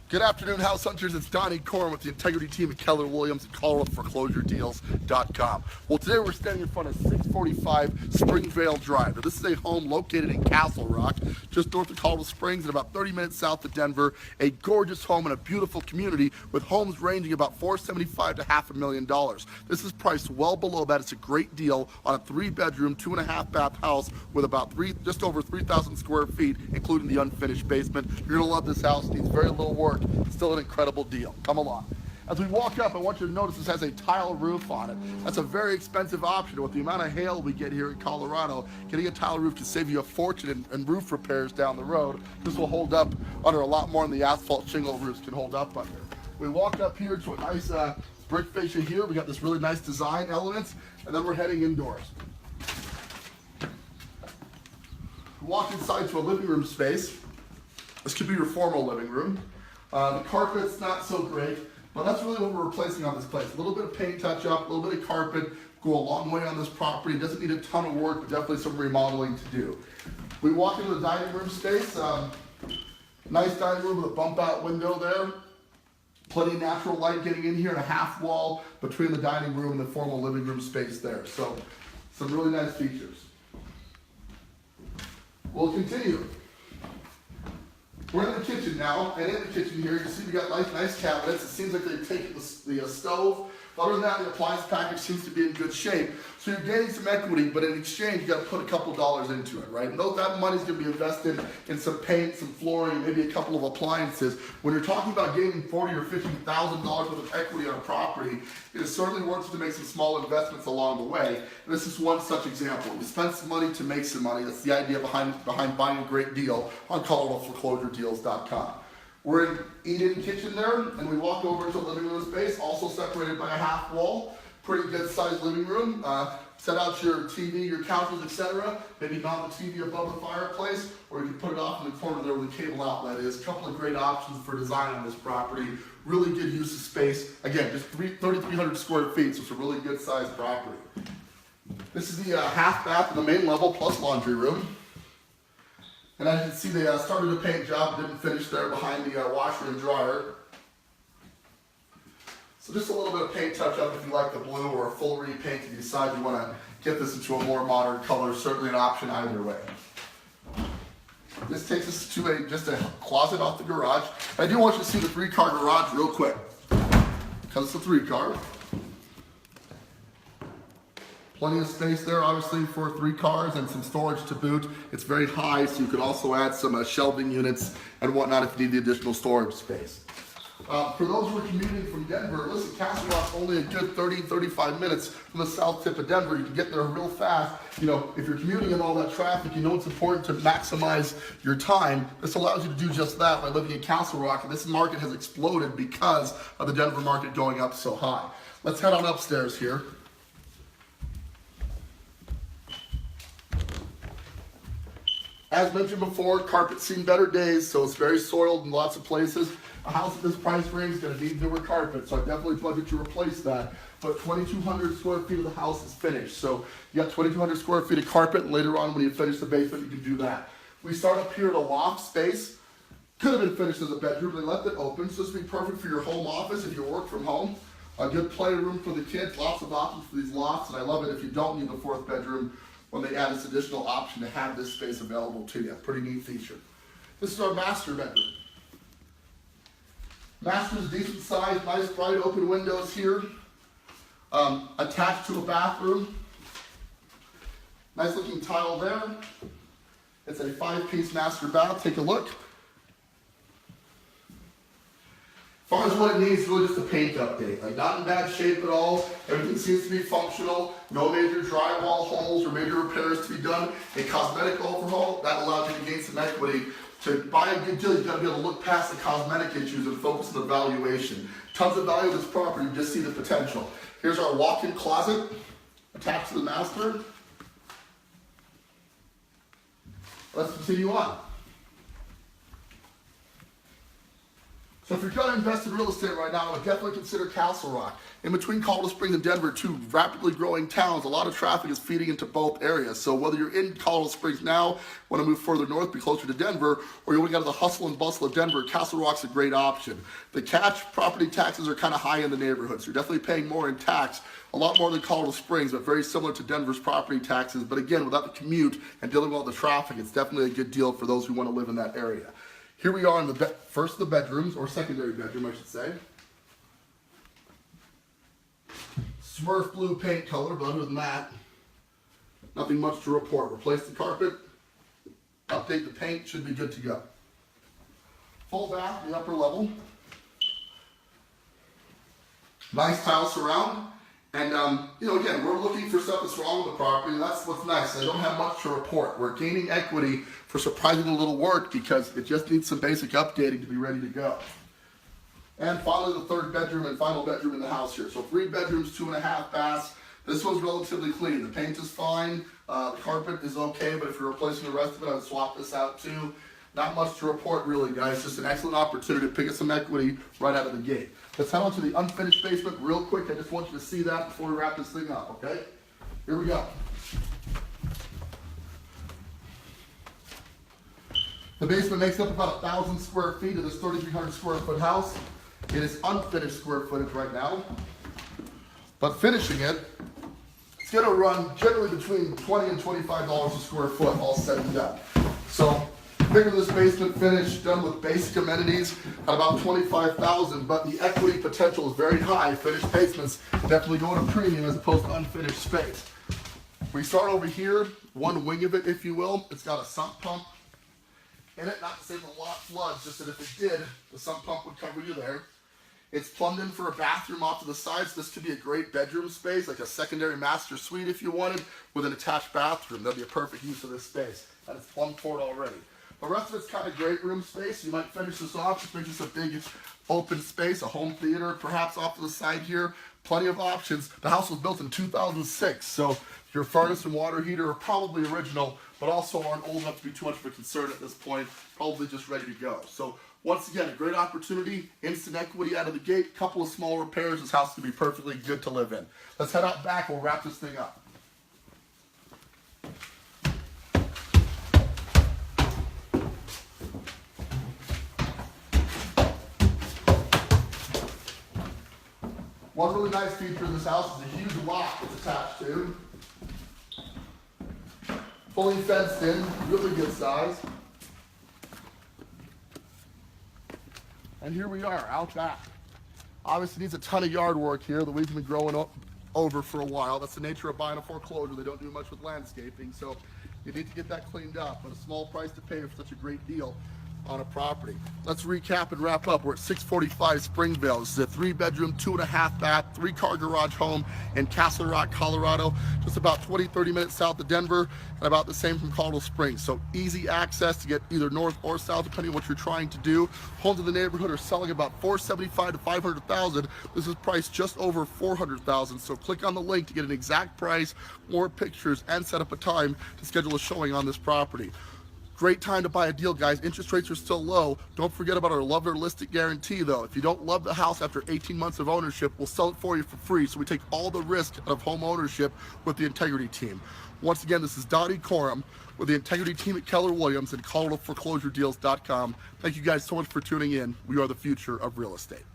Good afternoon, house hunters. It's Donnie Corn with the integrity team at Keller Williams at ColoradoForeclosureDeals.com. Well, today we're standing in front of 645 Springvale Drive. Now, this is a home located in Castle Rock, just north of Colorado Springs and about 30 minutes south of Denver. A gorgeous home in a beautiful community with homes ranging about $475,000 to $500,000. This is priced well below that. It's a great deal on a 3-bedroom, 2.5-bath house with about just over 3,000 square feet, including the unfinished basement. You're gonna love this house. It needs very little work. Still an incredible deal. Come along. As we walk up, I want you to notice this has a tile roof on it. That's a very expensive option. With the amount of hail we get here in Colorado, getting a tile roof can save you a fortune in roof repairs down the road. This will hold up under a lot more than the asphalt shingle roofs can hold up under. We walk up here to a nice brick fascia here. We got this really nice design elements, and then we're heading indoors. We walk inside to a living room space. This could be your formal living room. The carpet's not so great, but that's really what we're replacing on this place. A little bit of paint touch up, a little bit of carpet, go a long way on this property. It doesn't need a ton of work, but definitely some remodeling to do. We walk into the dining room space. Nice dining room with a bump out window there. Plenty of natural light getting in here and a half wall between the dining room and the formal living room space there. So some really nice features. We'll continue. We're in the kitchen now, and in the kitchen here, you see we got nice cabinets. It seems like they've taken the stove. But other than that, the appliance package seems to be in good shape. So you're gaining some equity, but in exchange, you got to put a couple dollars into it, right? And that money's going to be invested in some paint, some flooring, maybe a couple of appliances. When you're talking about gaining $40,000 or $50,000 worth of equity on a property, it is certainly worth it to make some small investments along the way. And this is one such example. You spend some money to make some money. That's the idea behind buying a great deal on ColoradoForeclosureDeals.com. We're in eat-in kitchen there, and we walk over into a living room space, also separated by a half wall. Pretty good sized living room. Set out your TV, your couches, etc. Maybe mount the TV above the fireplace, or you can put it off in the corner there where the cable outlet is. A couple of great options for design on this property. Really good use of space. Again, just 3,300 square feet, so it's a really good sized property. This is the half bath on the main level plus laundry room. And as you can see, they started a paint job, didn't finish there behind the washer and dryer. So just a little bit of paint touch up if you like the blue, or a full repaint if you decide you want to get this into a more modern color. Certainly an option either way. This takes us to just a closet off the garage. And I do want you to see the 3-car garage real quick, because it's a 3-car. Plenty of space there, obviously, for 3 cars and some storage to boot. It's very high, so you could also add some shelving units and whatnot if you need the additional storage space. For those who are commuting from Denver, listen, Castle Rock's only a good 30-35 minutes from the south tip of Denver. You can get there real fast. You know, if you're commuting in all that traffic, you know it's important to maximize your time. This allows you to do just that by living in Castle Rock, and this market has exploded because of the Denver market going up so high. Let's head on upstairs here. As mentioned before, carpet's seen better days, so it's very soiled in lots of places. A house at this price range is going to need newer carpet, so I definitely budget to replace that. But 2,200 square feet of the house is finished, so you got 2,200 square feet of carpet, and later on when you finish the basement, you can do that. We start up here at a loft space. Could have been finished as a bedroom. They left it open, so this would be perfect for your home office if you work from home. A good playroom for the kids, lots of options for these lofts, and I love it if you don't need the 4th bedroom when they add this additional option to have this space available to you. Pretty neat feature. This is our master bedroom. Master's decent size, nice bright open windows here. Attached to a bathroom. Nice looking tile there. It's a 5-piece master bath. Take a look. As far as what it needs, really just a paint update. Like, not in bad shape at all. Everything seems to be functional. No major drywall holes or major repairs to be done. A cosmetic overhaul, that allows you to gain some equity. To buy a good deal, you've got to be able to look past the cosmetic issues and focus on the valuation. Tons of value of this property, you just see the potential. Here's our walk-in closet attached to the master. Let's continue on. So if you're going to invest in real estate right now, I would definitely consider Castle Rock. In between Colorado Springs and Denver, two rapidly growing towns, a lot of traffic is feeding into both areas. So whether you're in Colorado Springs now, want to move further north, be closer to Denver, or you want to get out of the hustle and bustle of Denver, Castle Rock's a great option. The catch property taxes are kind of high in the neighborhood, so you're definitely paying more in tax, a lot more than Colorado Springs, but very similar to Denver's property taxes. But again, without the commute and dealing with all the traffic, it's definitely a good deal for those who want to live in that area. Here we are in the first of the bedrooms, or secondary bedroom, I should say. Smurf blue paint color, but other than that, nothing much to report. Replace the carpet, update the paint, should be good to go. Full bath, the upper level. Nice tile surround. And, again, we're looking for stuff that's wrong with the property. That's what's nice. I don't have much to report. We're gaining equity for surprisingly little work because it just needs some basic updating to be ready to go. And finally, the third bedroom and final bedroom in the house here. So 3 bedrooms, 2.5 baths. This one's relatively clean. The paint is fine. The carpet is okay, but if you're replacing the rest of it, I would swap this out too. Not much to report really, guys. Just an excellent opportunity to pick up some equity right out of the gate. Let's head on to the unfinished basement real quick. I just want you to see that before we wrap this thing up, okay? Here we go. The basement makes up about 1,000 square feet of this 3,300 square foot house. It is unfinished square footage right now. But finishing it, it's gonna run generally between $20 and $25 a square foot, all said and done. So, figure this basement finished, done with basic amenities, at about $25,000, but the equity potential is very high. Finished basements definitely go at a premium as opposed to unfinished space. We start over here, one wing of it, if you will. It's got a sump pump in it, not to say the lot floods, just that if it did, the sump pump would cover you there. It's plumbed in for a bathroom off to the side, so this could be a great bedroom space, like a secondary master suite if you wanted, with an attached bathroom. That'd be a perfect use of this space, and it's plumbed for it already. The rest of it's kind of great room space. You might finish this off, just make this a big open space, a home theater, perhaps off to the side here. Plenty of options. The house was built in 2006, so your furnace and water heater are probably original, but also aren't old enough to be too much of a concern at this point. Probably just ready to go. So once again, a great opportunity, instant equity out of the gate, couple of small repairs. This house could be perfectly good to live in. Let's head out back. We'll wrap this thing up. One really nice feature of this house is a huge lock it's attached to. Fully fenced in, really good size. And here we are, out back. Obviously needs a ton of yard work here. The weeds have been growing over for a while. That's the nature of buying a foreclosure. They don't do much with landscaping, so you need to get that cleaned up. But a small price to pay for such a great deal on a property. Let's recap and wrap up. We're at 645 Springvale. This is a 3-bedroom, 2.5 bath, 3-car garage home in Castle Rock, Colorado. Just about 20-30 minutes south of Denver, and about the same from Colorado Springs. So easy access to get either north or south, depending on what you're trying to do. Homes in the neighborhood are selling about $475,000 to $500,000. This is priced just over $400,000. So click on the link to get an exact price, more pictures, and set up a time to schedule a showing on this property. Great time to buy a deal, guys. Interest rates are still low. Don't forget about our love or list it guarantee, though. If you don't love the house after 18 months of ownership, we'll sell it for you for free. So we take all the risk of home ownership with the Integrity Team. Once again, this is Donnie Coram with the Integrity Team at Keller Williams and ColoradoForeclosureDeals.com. Thank you guys so much for tuning in. We are the future of real estate.